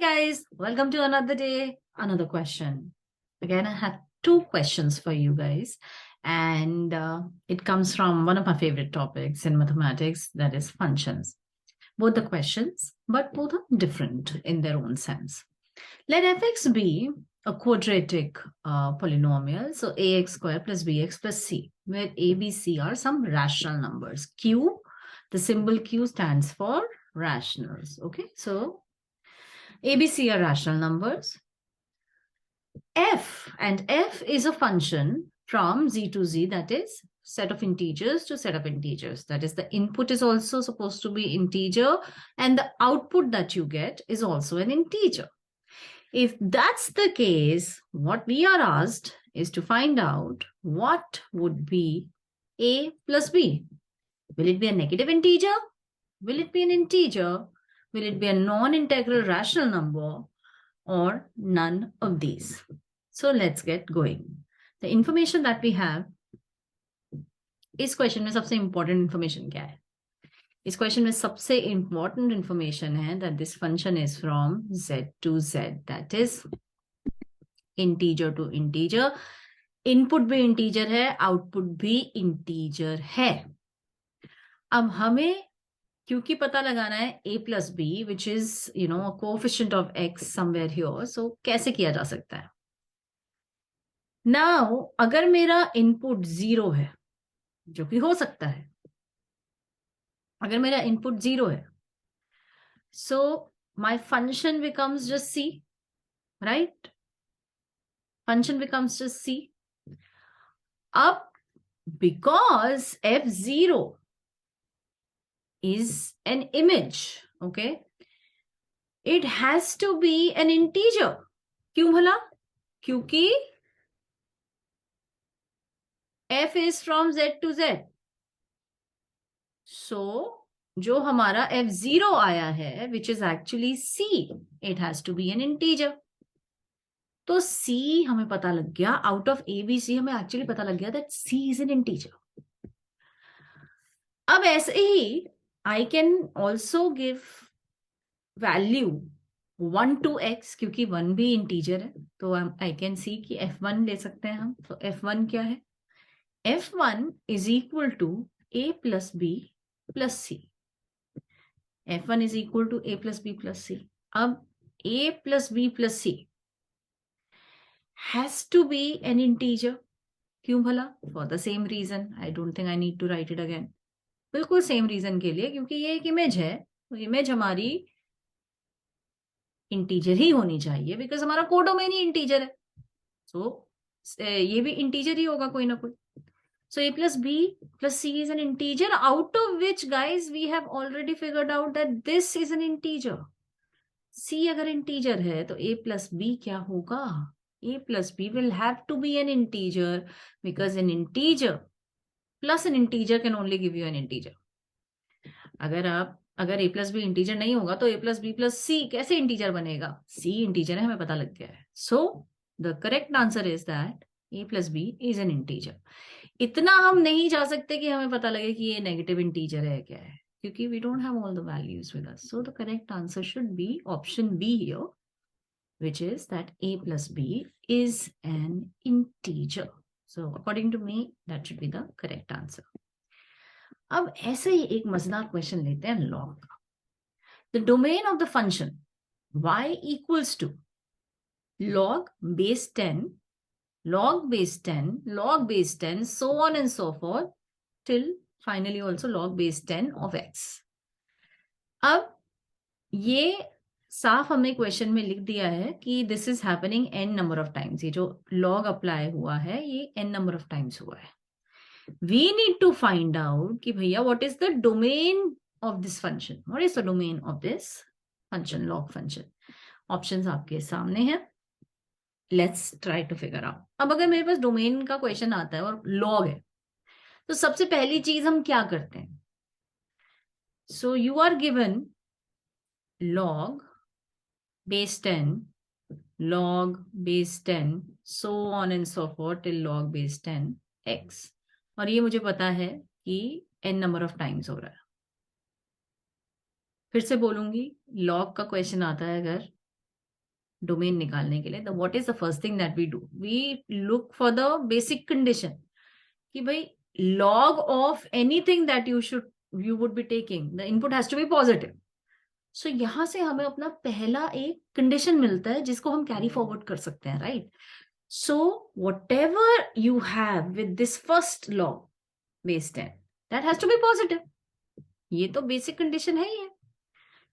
guys, welcome to another day, another question. Again, I have two questions for you guys, and it comes from one of my favorite topics in mathematics, that is functions. Both the questions, but both are different in their own sense. Let fx be a quadratic polynomial, so ax square plus bx plus c, where a, b, c are some rational numbers. Q, the symbol Q stands for rationals. Okay, so a, b, c are rational numbers. F is a function from z to z, that is set of integers to set of integers. That is, the input is also supposed to be integer and the output that you get is also an integer. If that's the case, what we are asked is to find out what would be a plus b. Will it be a negative integer? Will it be an integer? Will it be a non-integral rational number? Or none of these? So let's get going. The information that we have, इस question में सबसे important information क्या है? इस question में सबसे important information है that this function is from z to z, that is integer to integer. Input भी इंटीजर है, आउटपुट भी इंटीजर है. अब हमें क्योंकि पता लगाना है a plus b, which is a coefficient of x somewhere here, so कैसे किया जा सकता है? Now, अगर मेरा इनपुट 0 है, जो कि हो सकता है, अगर मेरा इनपुट 0 है, so my function becomes just c, right? Function becomes just c. अब because f0 is an image, okay, it has to be an integer. क्यों भला? क्योंकि f is from z to z. So जो हमारा f0 आया है, which is actually c, it has to be an integer. तो c हमें पता लग गया, out of a b c हमें actually पता लग गया that c is an integer. अब ऐसे ही I can also give value 1 to x, क्योंकि 1 भी integer है, तो I can see कि f1 ले सकते हैं हम. तो f1 क्या है? f1 is equal to a plus b plus c. f1 is equal to a plus b plus c. अब a plus b plus c has to be an integer. क्यों भला? For the same reason. I don't think I need to write it again. बिल्कुल same reason के लिए, क्योंकि ये एक image है, तो इमेज हमारी इंटीजर ही होनी चाहिए, बिकॉज हमारा कोडोमेन ही इंटीजर है, सो ये भी इंटीजर ही होगा कोई ना कोई. So a plus b plus c is an integer, out of which, guys, we have already figured out that this is an integer. c अगर integer है तो a plus b क्या होगा? a plus b will have to be an integer, because an integer plus an integer can only give you an integer. अगर a plus b integer नहीं होगा तो a plus b plus c कैसे integer बनेगा? c integer है, हमें पता लग गया है. So the correct answer is that a plus b is an integer. इतना हम नहीं जा सकते कि हमें पता लगे कि ये नेगेटिव इंटीजर है क्या है, क्योंकि we don't have all the values with us. So the correct answer should be option B here, which is that a plus b is an integer. So according to me, that should be the correct answer. अब ऐसे ही एक मजेदार question लेते हैं log का. The domain of the function y equals to log base 10, log base 10, log base 10, so on and so forth, till finally also log base 10 of x. अब ये साफ हमें क्वेश्चन में लिख दिया है कि this is happening n number of times. ये जो log अप्लाई हुआ है ये n नंबर ऑफ टाइम्स हुआ है. We need to find out कि भैया what is the domain of this function. What is the domain of this function, log function. Options आपके सामने हैं. Let's try to figure out. अब अगर मेरे पास डोमेन का क्वेश्चन आता है और लॉग है, तो सबसे पहली चीज हम क्या करते हैं? So you are given log base 10, log base 10, so on and so forth till log base 10 x, और ये मुझे पता है कि n नंबर ऑफ टाइम्स हो रहा है. फिर से बोलूंगी, log का क्वेश्चन आता है अगर, डोमेन निकालने के लिए, the what is the first thing that we do, we look for the basic condition कि भाई log of anything that you would be taking, the input has to be positive. सो यहां से हमें अपना पहला एक कंडीशन मिलता है जिसको हम कैरी फॉरवर्ड कर सकते हैं, right? So what ever you have with this first log base 10, that has to be positive. ये तो बेसिक कंडीशन है ही है.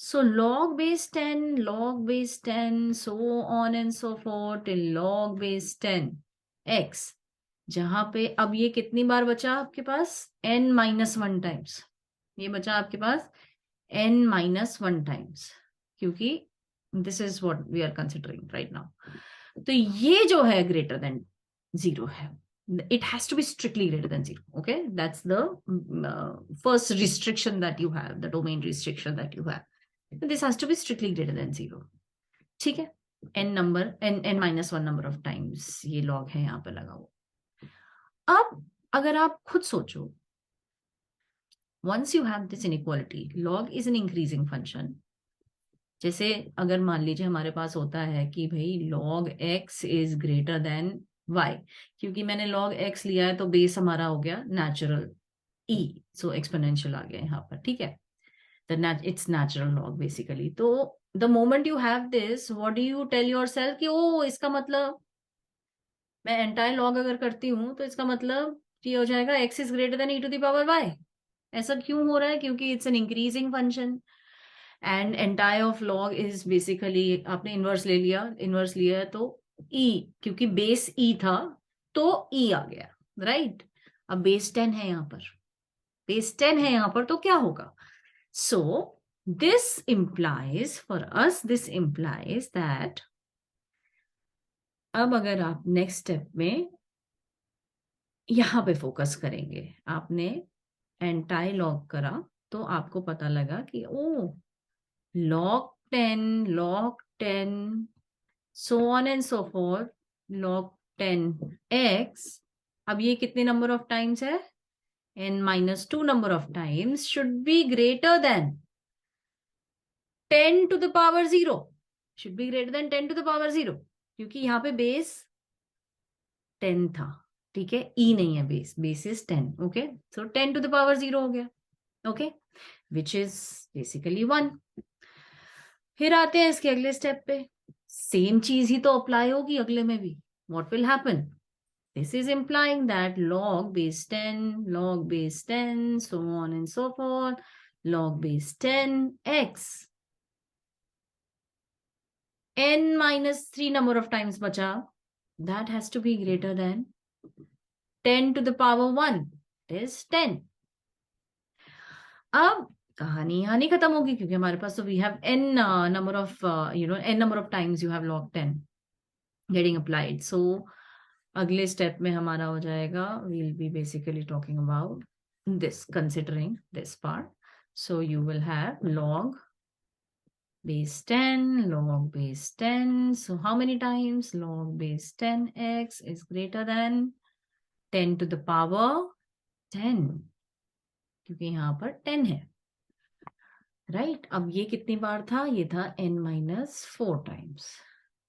So log base 10, log base 10, so on and so forth till log base 10 x, जहां पे अब ये कितनी बार बचा आपके पास, n minus 1 टाइम्स. ये बचा आपके पास n minus 1 टाइम्स, क्योंकि this is what we are considering right now. तो ये जो है ग्रेटर देन 0 है. It has to be strictly greater than 0. Okay, that's the first restriction that you have, the domain restriction that you have. This has to be strictly greater than 0. ठीक है, n minus 1 number of times ये log है यहाँ पे लगा हुआ. अब अगर आप खुद सोचो, once you have this inequality, log is an increasing function. जैसे अगर मान लीजिए हमारे पास होता है कि भाई log x is greater than y, क्योंकि मैंने log x लिया है तो बेस हमारा हो गया नेचुरल e, सो एक्सपोनेंशियल आ गया यहाँ पर. ठीक है, it's natural log basically. तो the moment you have this, what do you tell yourself कि ओ इसका मतलब मैं एंटायर लॉग अगर करती हूँ तो इसका मतलब ये हो जाएगा x is greater than e to the power y. ऐसा क्यों हो रहा है? क्योंकि it's an increasing function and entire of log is basically, आपने इनवर्स ले लिया, इनवर्स लिया तो e, क्योंकि बेस e था तो e आ गया, राइट? अब बेस 10 है यहाँ पर, बेस 10 है यहाँ पर, तो क्या होगा? So this implies, for us this implies that, अब अगर आप नेक्स्ट स्टेप में यहां पे फोकस करेंगे, आपने एंटाई लॉग करा तो आपको पता लगा कि ओ log 10 so on and so forth log 10x, अब ये कितने नंबर ऑफ टाइम्स है? n minus 2 number of times should be greater than 10 to the power 0, should be greater than 10 to the power 0, क्योंकि यहाँ पे बेस 10 था. ठीक है, e नहीं है base, base is 10. Okay, so 10 to the power 0 हो गया. Okay, which is basically 1. फिर आते हैं इसके अगले स्टेप पे, सेम चीज ही तो अप्लाई होगी अगले में भी. What will happen? This is implying that log base 10, log base 10, so on and so forth, log base 10x, n minus 3 number of times बचा, that has to be greater than 10 to the power 1, it is 10. अब कहानी यहाँ नहीं खत्म होगी, क्योंकि हमारे पास तो we have n number of n number of times you have log 10 getting applied. So अगले स्टेप में हमारा हो जाएगा, we'll be basically talking about this, considering this part. So you will have log base 10, log base 10. So how many times? Log base 10x is greater than 10 to the power 10, क्योंकि यहाँ पर 10 है, right? अब ये कितनी बार था? ये था n minus 4 times,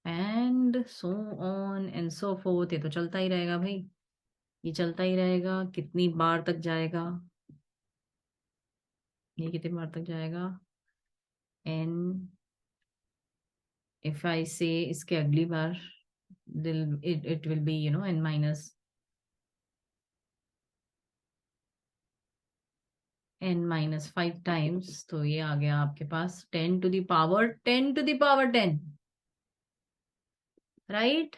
and so on and so fourth. ये तो चलता ही रहेगा भाई, ये चलता ही रहेगा. कितनी बार तक जाएगा? ये कितनी बार तक जाएगा? n, if I say इसके अगली बार it will be n minus n minus 5 times. तो ये आ गया आपके पास 10 to the power 10 to the power 10, right?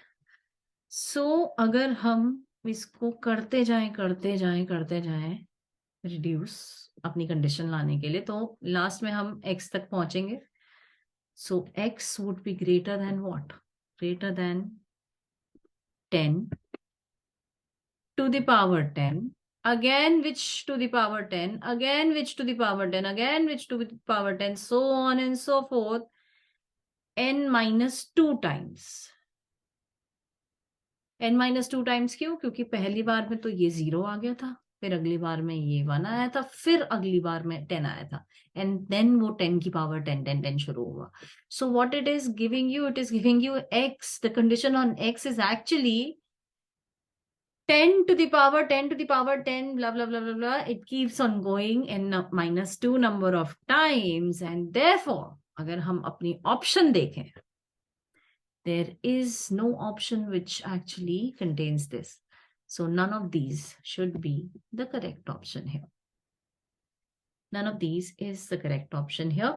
So अगर हम इसको करते जाएं रिड्यूस अपनी कंडीशन लाने के लिए, तो लास्ट में हम x तक पहुंचेंगे. सो x would be greater than what? Greater than 10 to the power 10, again which to the power 10, again which to the power 10, again which to the power 10, so on and so forth, n minus 2 times. n minus 2 times क्यों? क्योंकि पहली बार में तो ये 0 आ गया था, फिर अगली बार में ये 1 आया था, फिर अगली बार में 10 आया था, एंड देन वो 10 की पावर 10 10 10 शुरू हुआ. So what it is giving you, it is giving you x. The condition on x is actually 10 to the power 10 to the power 10 blah blah blah blah blah. It keeps on going in -2 number of times, and therefore अगर हम अपनी option देखें, there is no option which actually contains this. So none of these should be the correct option here. None of these is the correct option here.